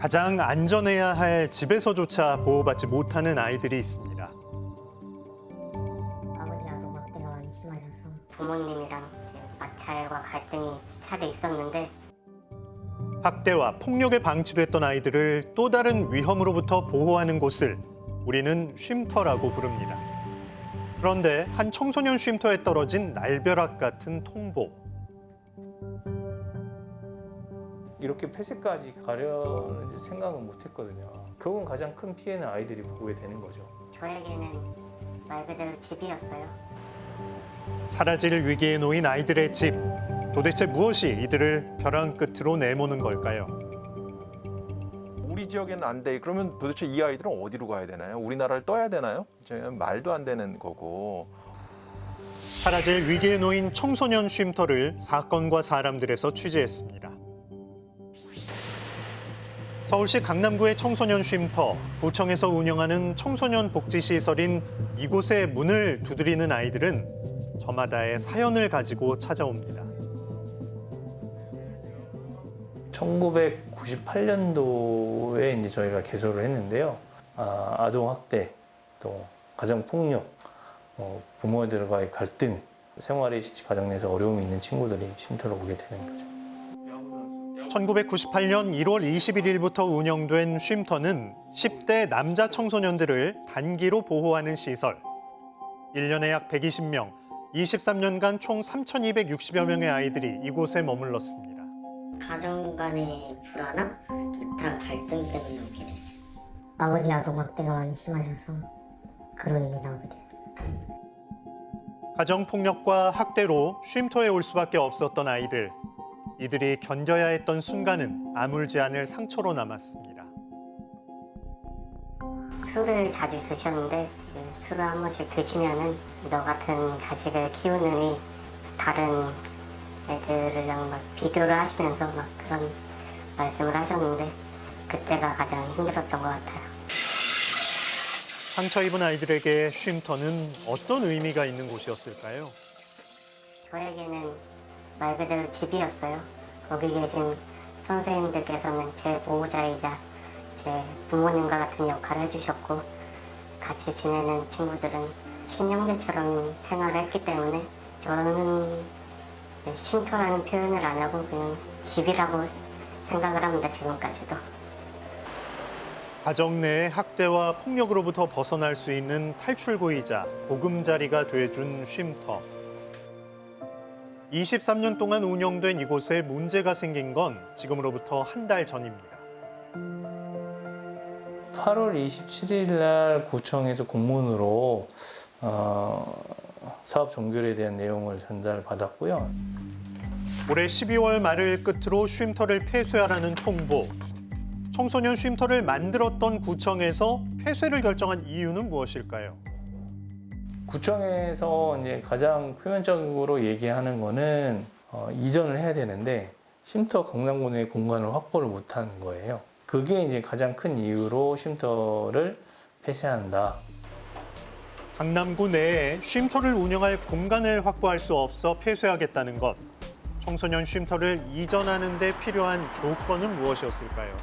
가장 안전해야 할 집에서조차 보호받지 못하는 아이들이 있습니다. 아버지 아동 학대가 많이 심하셔서 부모님이랑 마찰과 갈등이 수차례 있었는데 학대와 폭력에 방치됐던 아이들을 또 다른 위험으로부터 보호하는 곳을 우리는 쉼터라고 부릅니다. 그런데 한 청소년 쉼터에 떨어진 날벼락 같은 통보. 이렇게 폐쇄까지 가려는 생각은 못했거든요. 결국은 가장 큰 피해는 아이들이 보게 되는 거죠. 저에게는 말 그대로 집이었어요. 사라질 위기에 놓인 아이들의 집. 도대체 무엇이 이들을 벼랑 끝으로 내모는 걸까요? 우리 지역에는 안 돼. 그러면 도대체 이 아이들은 어디로 가야 되나요? 우리나라를 떠야 되나요? 말도 안 되는 거고. 사라질 위기에 놓인 청소년 쉼터를 사건과 사람들에서 취재했습니다. 서울시 강남구의 청소년 쉼터, 구청에서 운영하는 청소년 복지시설인 이곳의 문을 두드리는 아이들은 저마다의 사연을 가지고 찾아옵니다. 1998년도에 이제 저희가 개소를 했는데요. 아동 학대, 또 가정 폭력, 부모들과의 갈등, 생활의 가정 내에서 어려움이 있는 친구들이 쉼터로 오게 되는 거죠. 1998년 1월 21일부터 운영된 쉼터는 10대 남자 청소년들을 단기로 보호하는 시설. 1년에 약 120명, 23년간 총 3,260여 명의 아이들이 이곳에 머물렀습니다. 가정 간의 불화나 기타 갈등 때문에 오게 됐어요. 아버지 아동 학대가 많이 심하셔서 그로 인해 나오게 됐습니다. 가정폭력과 학대로 쉼터에 올 수밖에 없었던 아이들. 이들이 견뎌야 했던 순간은 아물지 않을 상처로 남았습니다. 술을 자주 드셨는데 이제 술을 한 번씩 드시면은 너 같은 자식을 키우느니 다른 애들이랑 막 비교를 하시면서 막 그런 말씀을 하셨는데 그때가 가장 힘들었던 것 같아요. 상처 입은 아이들에게 쉼터는 어떤 의미가 있는 곳이었을까요? 저에게는 말 그대로 집이었어요. 거기 계신 선생님들께서는 제 보호자이자 제 부모님과 같은 역할을 해주셨고 같이 지내는 친구들은 친형제처럼 생활을 했기 때문에 저는 쉼터라는 표현을 안 하고 그냥 집이라고 생각을 합니다. 지금까지도. 가정 내의 학대와 폭력으로부터 벗어날 수 있는 탈출구이자 보금자리가 돼준 쉼터. 23년 동안 운영된 이곳에 문제가 생긴 건 지금으로부터 한 달 전입니다. 8월 27일 날 구청에서 공문으로 사업 종결에 대한 내용을 전달받았고요. 올해 12월 말을 끝으로 쉼터를 폐쇄하라는 통보. 청소년 쉼터를 만들었던 구청에서 폐쇄를 결정한 이유는 무엇일까요? 구청에서 이제 가장 표면적으로 얘기하는 거는 이전을 해야 되는데 쉼터 강남구 내 공간을 확보를 못한 거예요. 그게 이제 가장 큰 이유로 쉼터를 폐쇄한다. 강남구 내에 쉼터를 운영할 공간을 확보할 수 없어 폐쇄하겠다는 것. 청소년 쉼터를 이전하는 데 필요한 조건은 무엇이었을까요?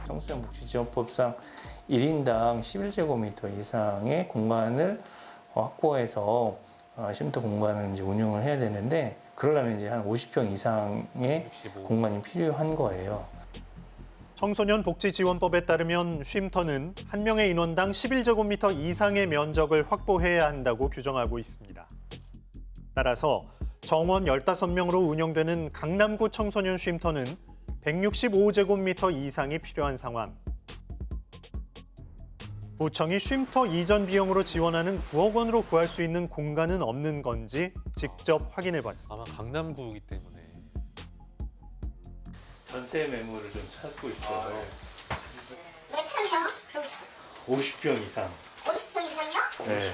청소년 복지지원법상 1인당 11제곱미터 이상의 공간을 확보해서 쉼터 공간을 이제 운영을 해야 되는데 그러려면 이제 한 50평 이상의 공간이 필요한 거예요. 청소년 복지지원법에 따르면 쉼터는 한 명의 인원당 11제곱미터 이상의 면적을 확보해야 한다고 규정하고 있습니다. 따라서 정원 15명으로 운영되는 강남구 청소년 쉼터는 165제곱미터 이상이 필요한 상황. 구청이 쉼터 이전 비용으로 지원하는 9억 원으로 구할 수 있는 공간은 없는 건지 직접 확인해봤습니다. 아마 강남구이기 때문에. 전세 매물을 좀 찾고 있어서 몇 평이요? 50평 이상. 50평 이상이요? 네.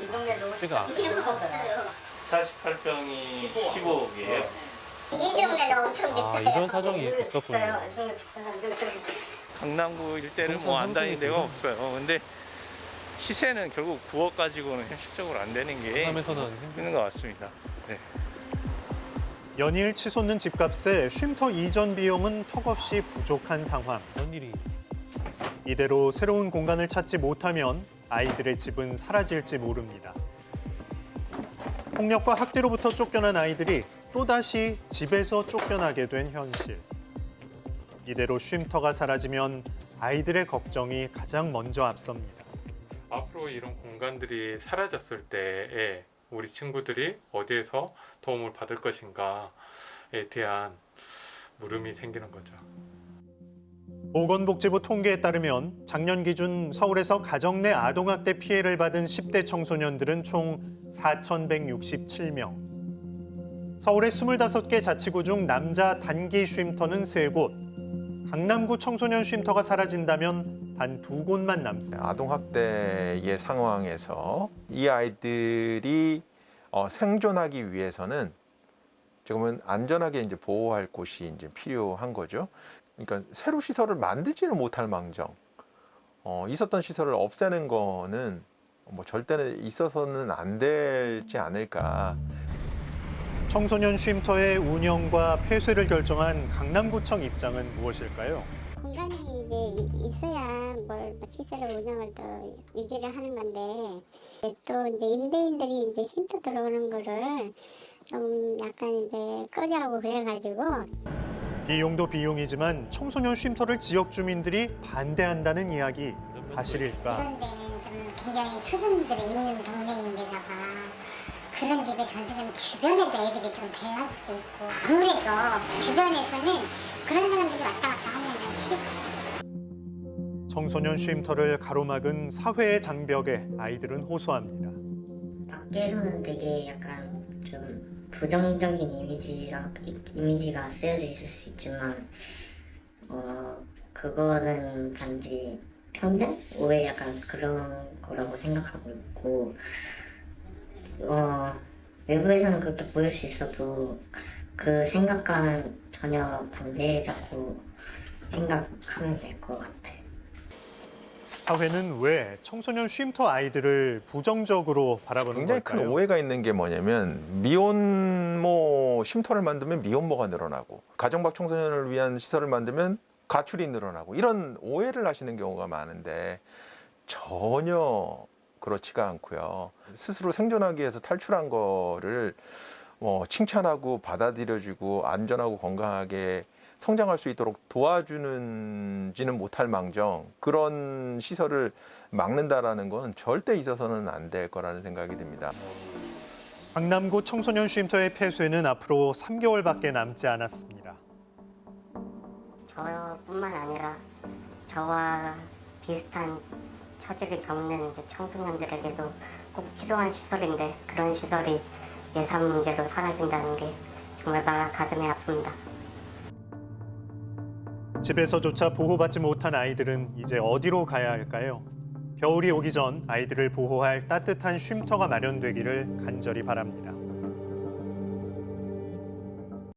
이 동네도 제가 이런 거 없어요. 48평이 15억이에요. 이 동네는 엄청 비싸요. 이런 사정이 있었군요. 비싸요. 이 동네 비싸요. 강남구 일대는 뭐 안 다니는 데가 없어요. 근데 시세는 결국 9억 가지고는 현실적으로 안 되는 게 강남에서는 있는 것 같습니다. 네. 연일 치솟는 집값에 쉼터 이전 비용은 턱없이 부족한 상황. 그런 일이 이대로 새로운 공간을 찾지 못하면 아이들의 집은 사라질지 모릅니다. 폭력과 학대로부터 쫓겨난 아이들이 또다시 집에서 쫓겨나게 된 현실. 이대로 쉼터가 사라지면 아이들의 걱정이 가장 먼저 앞섭니다. 앞으로 이런 공간들이 사라졌을 때에 우리 친구들이 어디에서 도움을 받을 것인가에 대한 물음이 생기는 거죠. 보건복지부 통계에 따르면 작년 기준 서울에서 가정 내 아동학대 피해를 받은 10대 청소년들은 총 4,167명. 서울의 25개 자치구 중 남자 단기 쉼터는 3곳. 강남구 청소년 쉼터가 사라진다면 단 2곳만 남습니다. 아동학대의 상황에서 이 아이들이 생존하기 위해서는 지금은 안전하게 이제 보호할 곳이 이제 필요한 거죠. 그러니까 새로 시설을 만들지를 못할 망정 있었던 시설을 없애는 거는 뭐 절대 있어서는 안 되지 않을까. 청소년 쉼터의 운영과 폐쇄를 결정한 강남구청 입장은 무엇일까요? 공간이 이제 있어야 뭘 시설을 운영을 또 유지를 하는 건데 또 이제 임대인들이 이제 쉼터 들어오는 거를 좀 약간 이제 꺼려하고 그래가지고 비용도 비용이지만 청소년 쉼터를 지역 주민들이 반대한다는 이야기 사실일까? 이런 데는 좀 굉장히 수준들이 있는 동네인데다가 그런 집에 전세면 주변에도 애들이 좀 대할 수도 있고 아무래도 주변에서는 그런 사람들이 왔다 갔다 하면 싫지. 청소년 쉼터를 가로막은 사회의 장벽에 아이들은 호소합니다. 밖에서는 되게 약간 좀 부정적인 이미지가 쓰여져 있을 수 있지만 그거는 단지 편견? 오해 약간 그런 거라고 생각하고 있고 외부에서는 그렇게 보일 수 있어도 그 생각과는 전혀 반대라고 생각하면 될 것 같아요. 사회는 왜 청소년 쉼터 아이들을 부정적으로 바라보는 굉장히 걸까요? 큰 오해가 있는 게 뭐냐면 미혼모 쉼터를 만들면 미혼모가 늘어나고 가정박 청소년을 위한 시설을 만들면 가출이 늘어나고 이런 오해를 하시는 경우가 많은데 전혀 그렇지가 않고요. 스스로 생존하기 위해서 탈출한 거를 칭찬하고 받아들여주고 안전하고 건강하게 성장할 수 있도록 도와주는지는 못할 망정 그런 시설을 막는다라는 건 절대 있어서는 안 될 거라는 생각이 듭니다. 강남구 청소년 쉼터의 폐쇄는 앞으로 3개월밖에 남지 않았습니다. 저뿐만 아니라 저와 비슷한 처지를 겪는 이제 청소년들에게도 꼭 필요한 시설인데 그런 시설이 예산 문제로 사라진다는 게 정말 가슴이 아픕니다. 집에서조차 보호받지 못한 아이들은 이제 어디로 가야 할까요? 겨울이 오기 전 아이들을 보호할 따뜻한 쉼터가 마련되기를 간절히 바랍니다.